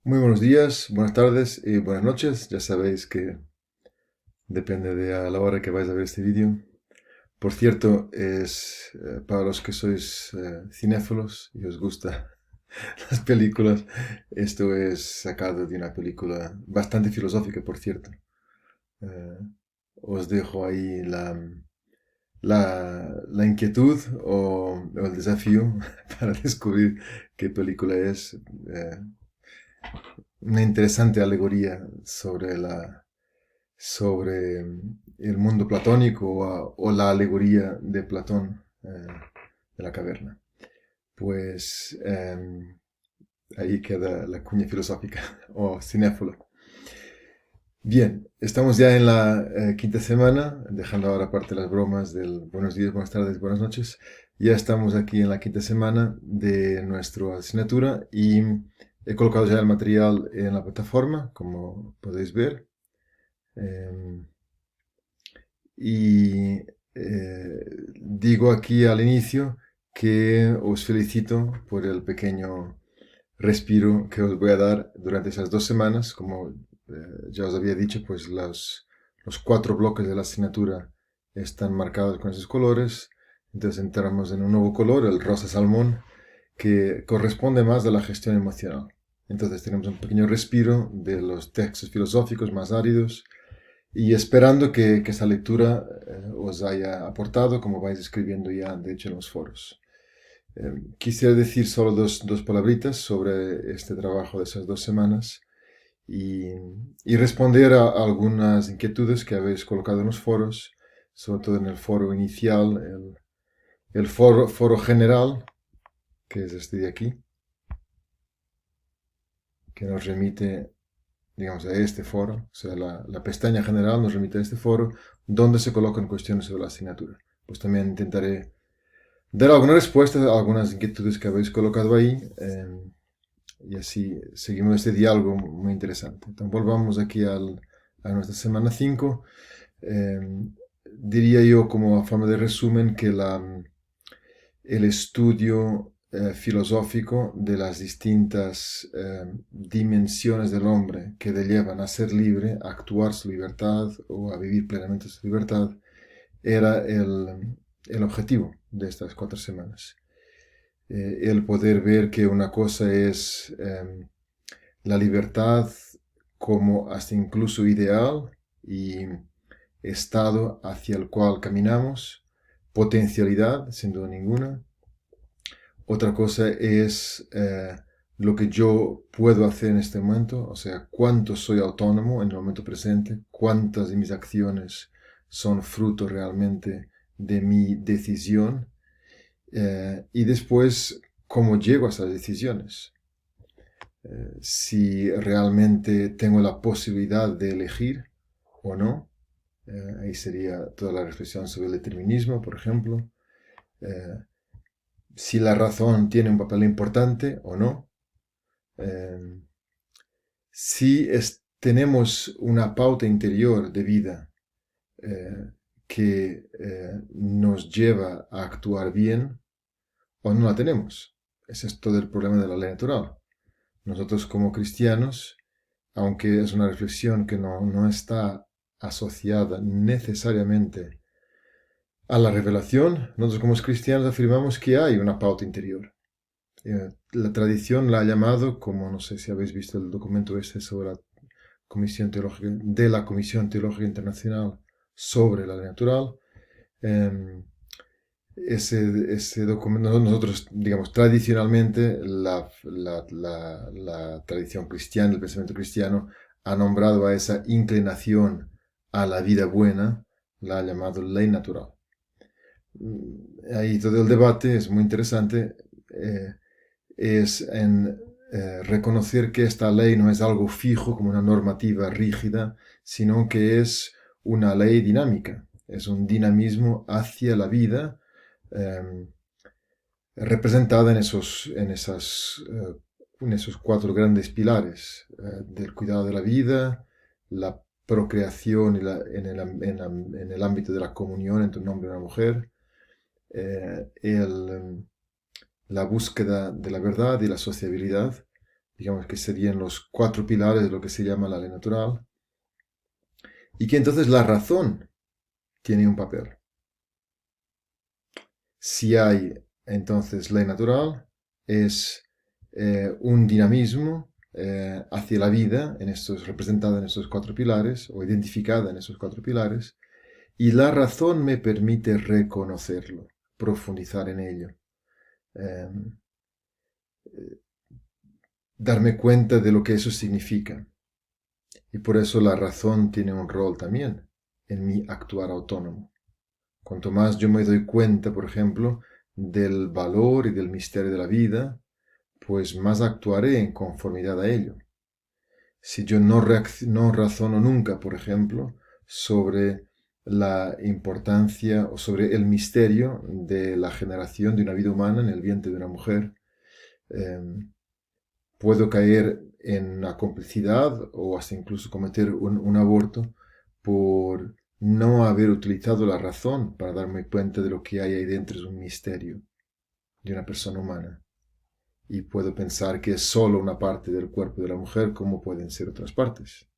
Muy buenos días, buenas tardes y buenas noches. Ya sabéis que depende de a la hora que vais a ver este vídeo. Por cierto, es para los que sois cinéfilos y os gustan las películas, esto es sacado de una película bastante filosófica, por cierto. Eh, Os dejo ahí la inquietud o el desafío para descubrir qué película es. eh, una interesante alegoría sobre el mundo platónico o la alegoría de Platón, de la caverna. Pues ahí queda la cuña filosófica o cinéfilo. Bien, estamos ya en la quinta semana, dejando ahora aparte las bromas del buenos días, buenas tardes, buenas noches. Ya estamos aquí en la quinta semana de nuestra asignatura y he colocado ya el material en la plataforma, como podéis ver. Em, y digo aquí al inicio que os felicito por el pequeño respiro que os voy a dar durante esas 2 semanas. Como ya os había dicho, pues los 4 bloques de la asignatura están marcados con esos colores. Entonces entramos en un nuevo color, el rosa salmón, que corresponde más a la gestión emocional. Entonces tenemos un pequeño respiro de los textos filosóficos más áridos y esperando que esta lectura os haya aportado, como vais escribiendo ya, de hecho, en los foros. Quisiera decir solo dos palabritas sobre este trabajo de esas 2 semanas y, y responder a algunas inquietudes que habéis colocado en los foros, sobre todo en el foro inicial, el foro general, que es este de aquí, que nos remite, digamos, a este foro. O sea, la pestaña general nos remite a este foro, donde se colocan cuestiones sobre la asignatura. Pues también intentaré dar alguna respuesta a algunas inquietudes que habéis colocado ahí, y así seguimos este diálogo muy interesante. Entonces, volvamos aquí a nuestra semana 5. Eh, Diría yo, como a forma de resumen, que el estudio filosófico de las distintas dimensiones del hombre que le llevan a ser libre, a actuar su libertad o a vivir plenamente su libertad, era el objetivo de estas 4 semanas. El poder ver que una cosa es la libertad como hasta incluso ideal y estado hacia el cual caminamos, potencialidad, sin duda ninguna. Otra cosa es lo que yo puedo hacer en este momento, o sea, cuánto soy autónomo en el momento presente, cuántas de mis acciones son fruto realmente de mi decisión, y después cómo llego a esas decisiones. Si realmente tengo la posibilidad de elegir o no. Ahí sería toda la reflexión sobre el determinismo, por ejemplo. Eh, si la razón tiene un papel importante o no. Eh, si tenemos una pauta interior de vida que nos lleva a actuar bien o no la tenemos. Ese es todo el problema de la ley natural. Nosotros como cristianos, aunque es una reflexión que no está asociada necesariamente a la revelación, nosotros como cristianos afirmamos que hay una pauta interior. La tradición la ha llamado, como no sé si habéis visto el documento este sobre la Comisión Teológica, de la Comisión Teológica Internacional sobre la ley natural. eh, ese documento, nosotros, digamos, tradicionalmente, la tradición cristiana, el pensamiento cristiano, ha nombrado a esa inclinación a la vida buena, la ha llamado ley natural. Ahí todo el debate es muy interesante, es en reconocer que esta ley no es algo fijo como una normativa rígida, sino que es una ley dinámica, es un dinamismo hacia la vida, eh, representada en esos 4 grandes pilares, del cuidado de la vida, la procreación en el ámbito de la comunión entre un hombre y una mujer, eh, el, la búsqueda de la verdad y la sociabilidad, digamos que serían los 4 pilares de lo que se llama la ley natural, y que entonces la razón tiene un papel. Si hay entonces ley natural, es un dinamismo hacia la vida, representada en estos 4 pilares, o identificada en esos 4 pilares, y la razón me permite reconocerlo, profundizar en ello, eh, darme cuenta de lo que eso significa. Y por eso la razón tiene un rol también en mi actuar autónomo. Cuanto más yo me doy cuenta, por ejemplo, del valor y del misterio de la vida, pues más actuaré en conformidad a ello. Si yo no razono nunca, por ejemplo, sobre la importancia o sobre el misterio de la generación de una vida humana en el vientre de una mujer, puedo caer en una complicidad o hasta incluso cometer un aborto por no haber utilizado la razón para darme cuenta de lo que hay ahí dentro, es un misterio de una persona humana. Y puedo pensar que es solo una parte del cuerpo de la mujer, como pueden ser otras partes.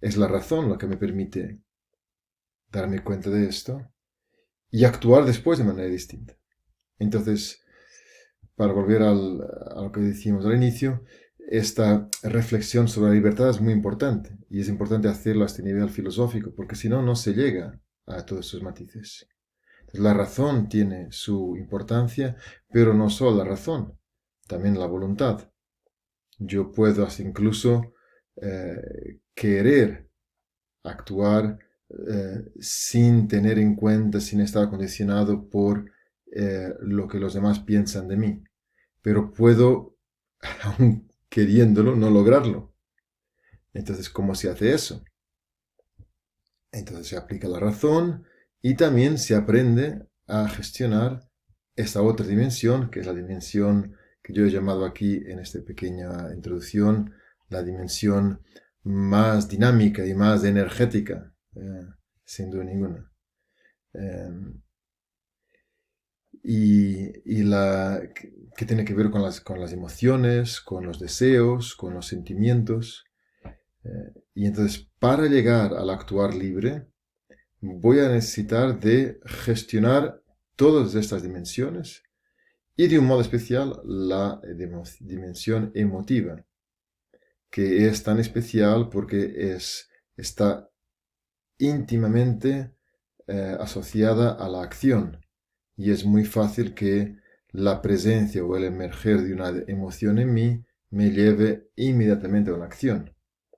Es la razón la que me permite darme cuenta de esto y actuar después de manera distinta. Entonces, para volver a lo que decíamos al inicio, esta reflexión sobre la libertad es muy importante, y es importante hacerlo a este nivel filosófico, porque si no, no se llega a todos esos matices. Entonces, la razón tiene su importancia, pero no solo la razón, también la voluntad. Yo puedo hasta incluso querer actuar sin tener en cuenta, sin estar condicionado por lo que los demás piensan de mí. Pero puedo, aun queriéndolo, no lograrlo. Entonces, ¿cómo se hace eso? Entonces se aplica la razón y también se aprende a gestionar esta otra dimensión, que es la dimensión que yo he llamado aquí en esta pequeña introducción, la dimensión más dinámica y más energética, sin duda ninguna. Y que tiene que ver con las emociones, con los deseos, con los sentimientos. Y entonces, para llegar al actuar libre, voy a necesitar de gestionar todas estas dimensiones y de un modo especial la dimensión emotiva, que es tan especial porque está íntimamente asociada a la acción, y es muy fácil que la presencia o el emerger de una emoción en mí me lleve inmediatamente a una acción,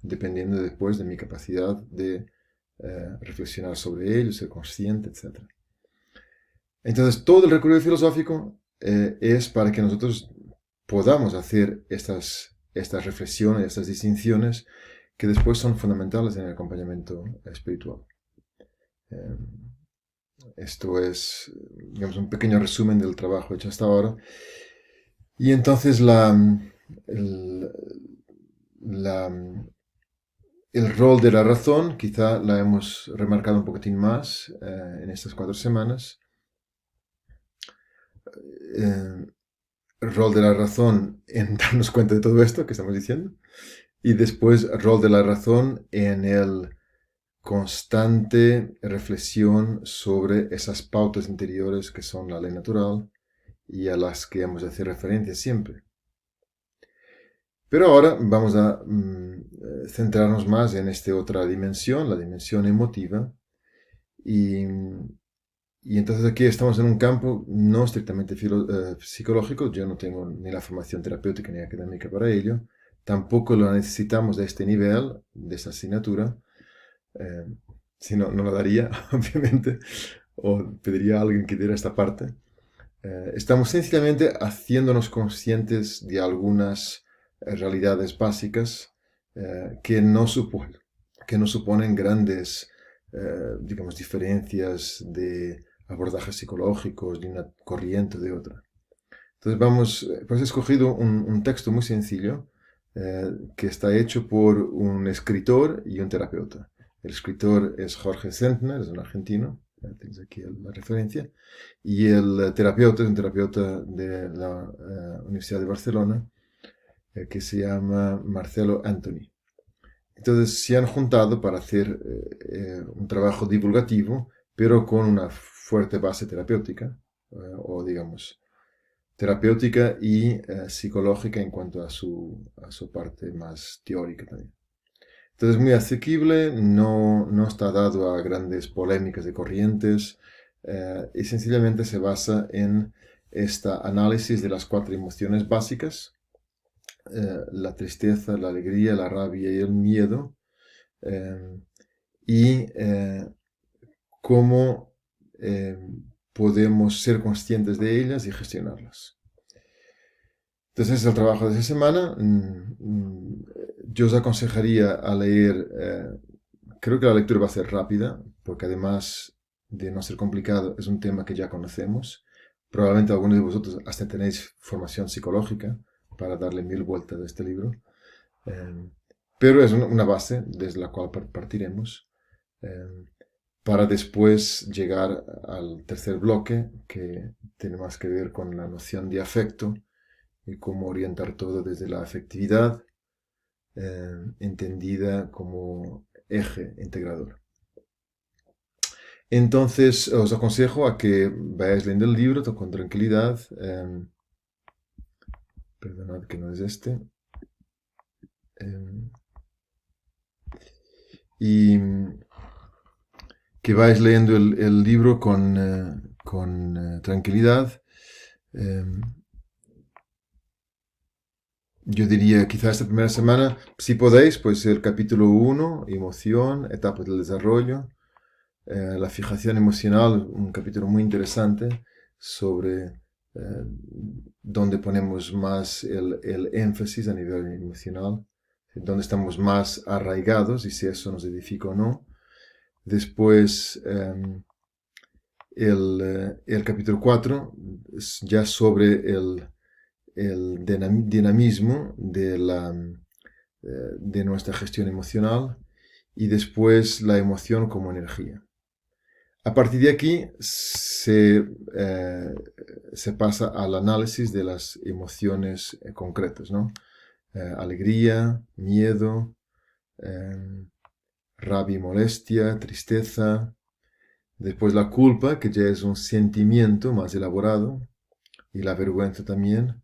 dependiendo después de mi capacidad de reflexionar sobre ello, ser consciente, etc. Entonces, todo el recorrido filosófico es para que nosotros podamos hacer estas reflexiones, estas distinciones, que después son fundamentales en el acompañamiento espiritual. Esto es, digamos, un pequeño resumen del trabajo hecho hasta ahora. Y entonces el rol de la razón, quizá la hemos remarcado un poquitín más en estas 4 semanas. El rol de la razón en darnos cuenta de todo esto que estamos diciendo. Y después el rol de la razón en el constante reflexión sobre esas pautas interiores que son la ley natural y a las que hemos de hacer referencia siempre. Pero ahora vamos a centrarnos más en esta otra dimensión, la dimensión emotiva, y entonces aquí estamos en un campo no estrictamente psicológico. Yo no tengo ni la formación terapéutica ni académica para ello, tampoco lo necesitamos de este nivel, de esta asignatura. Si no, no lo daría, obviamente, o pediría a alguien que diera esta parte. Estamos sencillamente haciéndonos conscientes de algunas realidades básicas que no suponen grandes, digamos, diferencias de abordajes psicológicos de una corriente o de otra. Entonces pues he escogido un texto muy sencillo que está hecho por un escritor y un terapeuta. El escritor es Jorge Sentner, es un argentino, tienes aquí la referencia, y el terapeuta es un terapeuta de la Universidad de Barcelona, que se llama Marcelo Anthony. Entonces se han juntado para hacer un trabajo divulgativo, pero con una fuerte base terapéutica, o digamos, terapéutica y psicológica en cuanto a su parte más teórica también. Entonces es muy asequible, no está dado a grandes polémicas de corrientes y sencillamente se basa en este análisis de las 4 emociones básicas, la tristeza, la alegría, la rabia y el miedo, y cómo podemos ser conscientes de ellas y gestionarlas. Entonces, ese es el trabajo de esa semana. Yo os aconsejaría a leer, creo que la lectura va a ser rápida, porque además de no ser complicado, es un tema que ya conocemos. Probablemente algunos de vosotros hasta tenéis formación psicológica para darle 1000 vueltas a este libro. Pero es una base desde la cual partiremos para después llegar al tercer bloque, que tiene más que ver con la noción de afecto y cómo orientar todo desde la afectividad, entendida como eje integrador. Entonces os aconsejo a que vayáis leyendo el libro con tranquilidad. Perdonad que no es este. Y que vais leyendo el libro con tranquilidad. Yo diría, quizá esta primera semana, si podéis, pues el capítulo 1, emoción, etapas del desarrollo, la fijación emocional, un capítulo muy interesante sobre dónde ponemos más el énfasis a nivel emocional, dónde estamos más arraigados y si eso nos edifica o no. Después, el capítulo 4, ya sobre el dinamismo de nuestra gestión emocional, y después la emoción como energía. A partir de aquí se pasa al análisis de las emociones concretas, ¿no? Alegría, miedo, rabia y molestia, tristeza. Después la culpa, que ya es un sentimiento más elaborado, y la vergüenza también,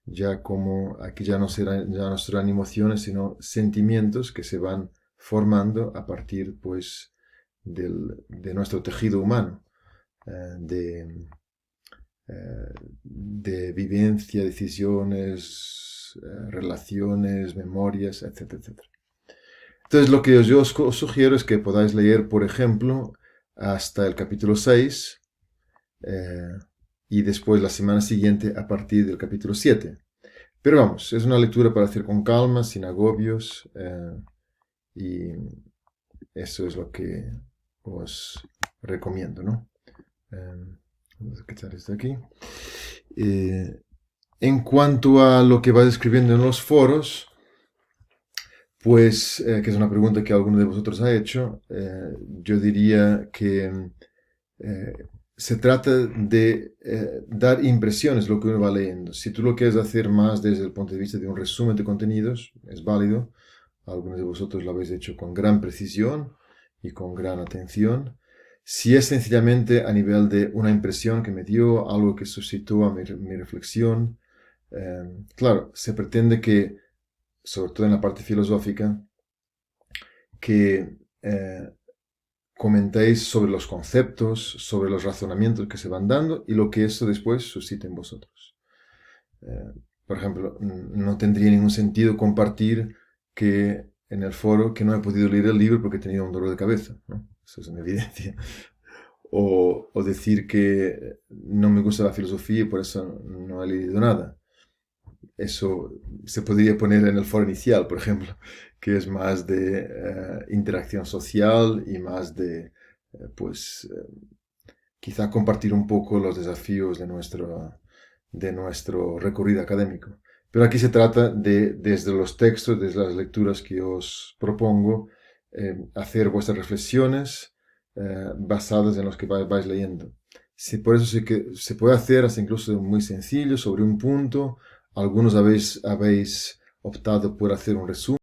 ya como aquí ya no serán emociones, sino sentimientos que se van formando a partir, pues, de nuestro tejido humano, de vivencia, decisiones, relaciones, memorias, etcétera, etcétera. Entonces, lo que yo os sugiero es que podáis leer, por ejemplo, hasta el capítulo 6, y después la semana siguiente a partir del capítulo 7. Pero vamos, es una lectura para hacer con calma, sin agobios, y eso es lo que os recomiendo, ¿no? Vamos a quitar esto aquí. En cuanto a lo que vas escribiendo en los foros, pues, que es una pregunta que alguno de vosotros ha hecho, yo diría que se trata de dar impresiones lo que uno va leyendo. Si tú lo quieres hacer más desde el punto de vista de un resumen de contenidos, es válido. Algunos de vosotros lo habéis hecho con gran precisión y con gran atención. Si es sencillamente a nivel de una impresión que me dio, algo que suscitó a mi reflexión, claro, se pretende que, sobre todo en la parte filosófica, que comentéis sobre los conceptos, sobre los razonamientos que se van dando y lo que eso después suscita en vosotros. Por ejemplo, no tendría ningún sentido compartir que en el foro que no he podido leer el libro porque tenía un dolor de cabeza, ¿no? Eso es una evidencia. O decir que no me gusta la filosofía y por eso no he leído nada. Eso se podría poner en el foro inicial, por ejemplo, que es más de interacción social y más de, quizá compartir un poco los desafíos de nuestro recorrido académico. Pero aquí se trata de, desde los textos, desde las lecturas que os propongo, hacer vuestras reflexiones basadas en los que vais leyendo. Por eso sí que se puede hacer hasta incluso muy sencillo, sobre un punto. Algunos habéis optado por hacer un resumen